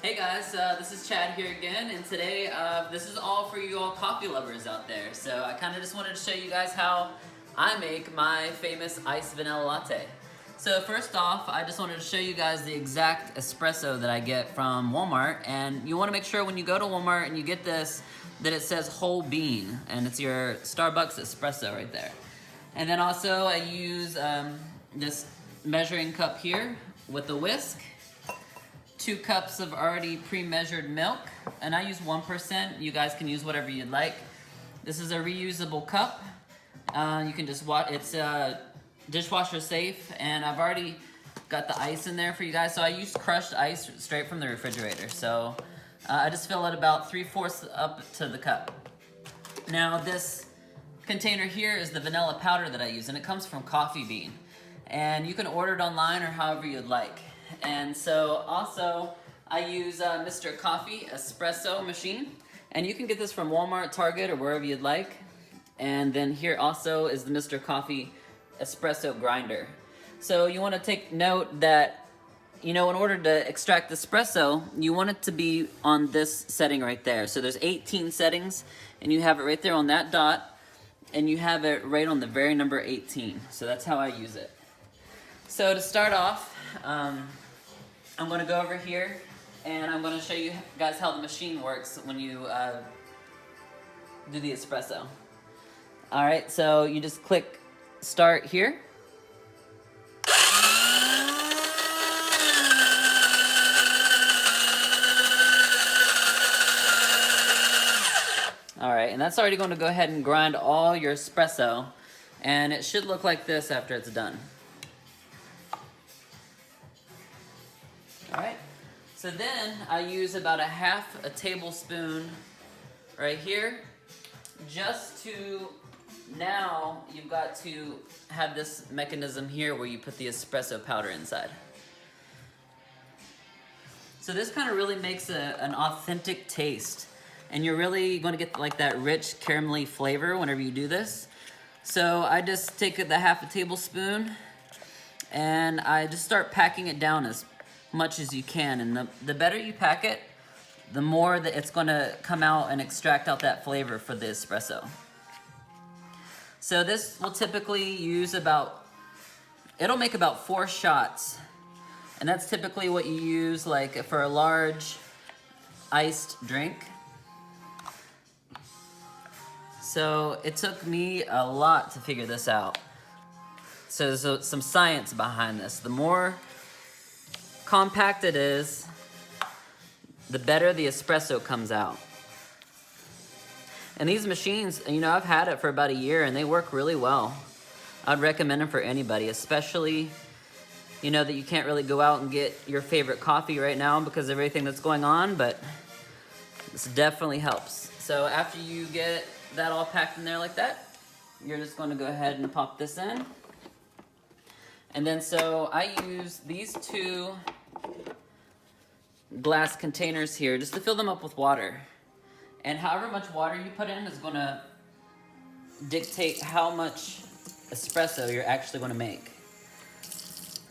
Hey guys, this is Chad here again, and today this is all for you all coffee lovers out there. So I kind of just wanted to show you guys how I make my famous iced vanilla latte. So first off, I just wanted to show you guys the exact espresso that I get from Walmart, and you want to make sure when you go to Walmart and you get this that it says whole bean, and it's your Starbucks espresso right there. And then also I use this measuring cup here with a whisk. 2 cups of already pre-measured milk, and I use 1%. You guys can use whatever you'd like. This is a reusable cup. You can just it's dishwasher safe, and I've already got the ice in there for you guys. So I use crushed ice straight from the refrigerator. So I just fill it about 3/4 up to the cup. Now this container here is the vanilla powder that I use, and it comes from Coffee Bean. And you can order it online or however you'd like. And so also I use Mr. Coffee Espresso machine, and you can get this from Walmart, Target, or wherever you'd like. And then here also is the Mr. Coffee Espresso grinder. So you want to take note that, you know, in order to extract espresso, you want it to be on this setting right there. So there's 18 settings, and you have it right there on that dot, and you have it right on the very number 18. So that's how I use it. So to start off, I'm going to go over here and I'm going to show you guys how the machine works when you do the espresso. Alright, so you just click start here. Alright, and that's already going to go ahead and grind all your espresso, and it should look like this after it's done. Alright, so then I use about 1/2 tablespoon right here, just to, now you've got to have this mechanism here where you put the espresso powder inside. So this kind of really makes an authentic taste, and you're really going to get like that rich caramelly flavor whenever you do this. So I just take the 1/2 tablespoon and I just start packing it down as much as you can, and the better you pack it, the more that it's going to come out and extract out that flavor for the espresso. So this will typically use it'll make about 4 shots, and that's typically what you use like for a large iced drink. So it took me a lot to figure this out. So there's some science behind this. The more compact it is, the better the espresso comes out. And these machines, you know, I've had it for about a year and they work really well. I'd recommend them for anybody, especially, you know, that you can't really go out and get your favorite coffee right now because of everything that's going on, but this definitely helps. So after you get that all packed in there like that, you're just going to go ahead and pop this in. And then so I use these 2 glass containers here just to fill them up with water. And however much water you put in is going to dictate how much espresso you're actually going to make.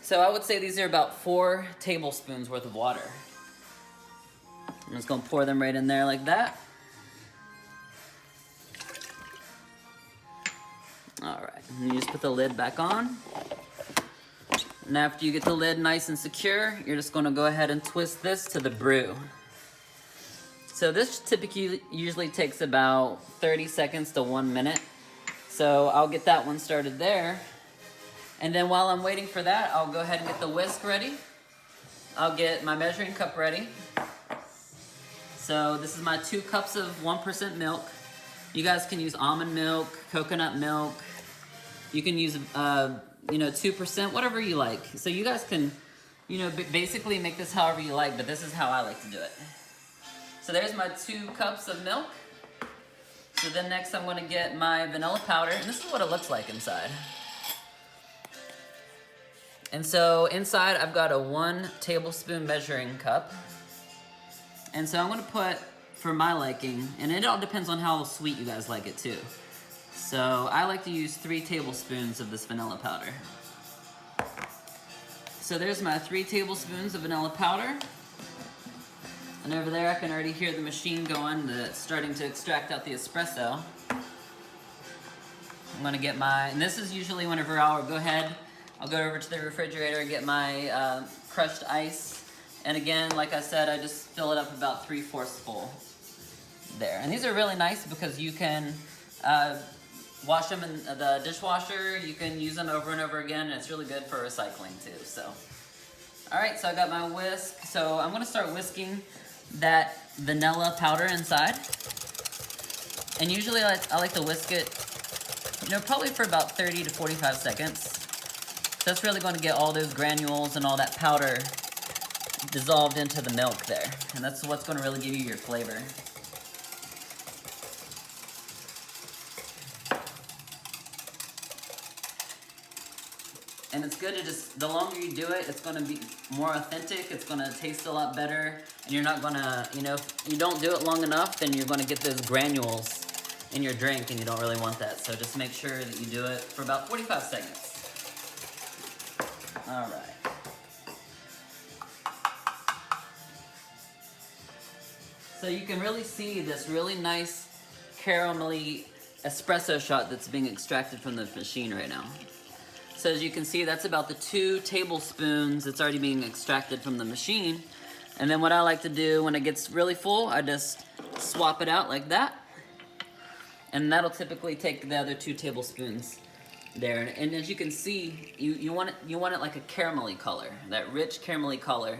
So I would say these are about 4 tablespoons worth of water. I'm just going to pour them right in there like that. Alright, and you just put the lid back on. And after you get the lid nice and secure, you're just going to go ahead and twist this to the brew. So this typically usually takes about 30 seconds to 1 minute. So I'll get that one started there. And then while I'm waiting for that, I'll go ahead and get the whisk ready. I'll get my measuring cup ready. So this is my 2 cups of 1% milk. You guys can use almond milk, coconut milk. You can use, you know, 2%, whatever you like. So you guys can, you know, basically make this however you like, but this is how I like to do it. So there's my 2 cups of milk. So then next I'm going to get my vanilla powder, and this is what it looks like inside. And so inside I've got a 1 tablespoon measuring cup. And so I'm going to put, for my liking, and it all depends on how sweet you guys like it too. So I like to use 3 tablespoons of this vanilla powder. So there's my 3 tablespoons of vanilla powder. And over there I can already hear the machine going, it's starting to extract out the espresso. I'm gonna get my, and this is usually whenever I'll go over to the refrigerator and get my crushed ice. And again, like I said, I just fill it up about 3/4 full there. And these are really nice because you can wash them in the dishwasher. You can use them over and over again, and it's really good for recycling too. So, all right, so I got my whisk. So I'm gonna start whisking that vanilla powder inside. And usually I like to whisk it, probably for about 30 to 45 seconds. So that's really going to get all those granules and all that powder dissolved into the milk there. And that's what's going to really give you your flavor. And it's good to just, the longer you do it, it's going to be more authentic, it's going to taste a lot better, and you're not going to, if you don't do it long enough, then you're going to get those granules in your drink, and you don't really want that. So just make sure that you do it for about 45 seconds. All right. So you can really see this really nice caramelly espresso shot that's being extracted from the machine right now. So as you can see, that's about the 2 tablespoons that's already being extracted from the machine. And then what I like to do when it gets really full, I just swap it out like that. And that'll typically take the other 2 tablespoons there. And as you can see, you want it like a caramelly color, that rich caramelly color.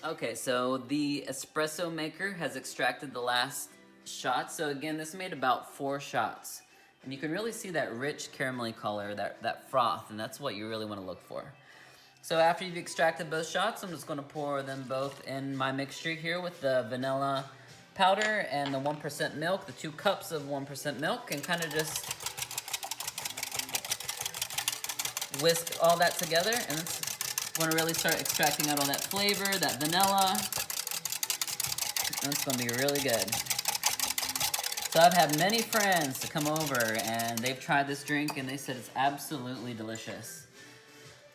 Okay, so the espresso maker has extracted the last shot. So again, this made about 4 shots. And you can really see that rich caramelly color, that froth, and that's what you really want to look for. So after you've extracted both shots, I'm just going to pour them both in my mixture here with the vanilla powder and the 1% milk, the 2 cups of 1% milk, and kind of just whisk all that together. And it's going to really start extracting out all that flavor, that vanilla. And it's going to be really good. So I've had many friends to come over and they've tried this drink and they said it's absolutely delicious.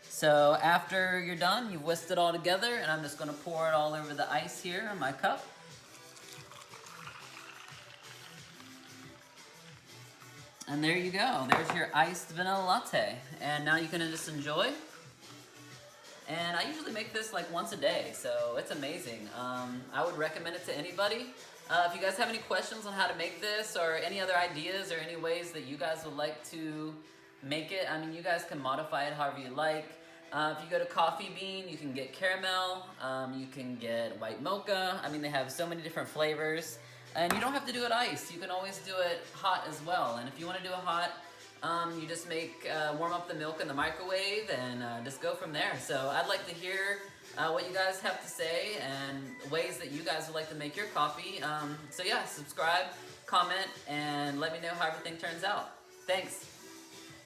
So after you're done, you've whisked it all together, and I'm just going to pour it all over the ice here in my cup. And there you go. There's your iced vanilla latte. And now you can just enjoy. And I usually make this like once a day, so it's amazing. I would recommend it to anybody. If you guys have any questions on how to make this, or any other ideas or any ways that you guys would like to make it, I mean, you guys can modify it however you like. If you go to Coffee Bean, you can get caramel, you can get white mocha. I mean, they have so many different flavors. And you don't have to do it iced. You can always do it hot as well. And if you want to do it hot, you just warm up the milk in the microwave and just go from there. So I'd like to hear what you guys have to say and ways that you guys would like to make your coffee. So yeah, subscribe, comment, and let me know how everything turns out. Thanks.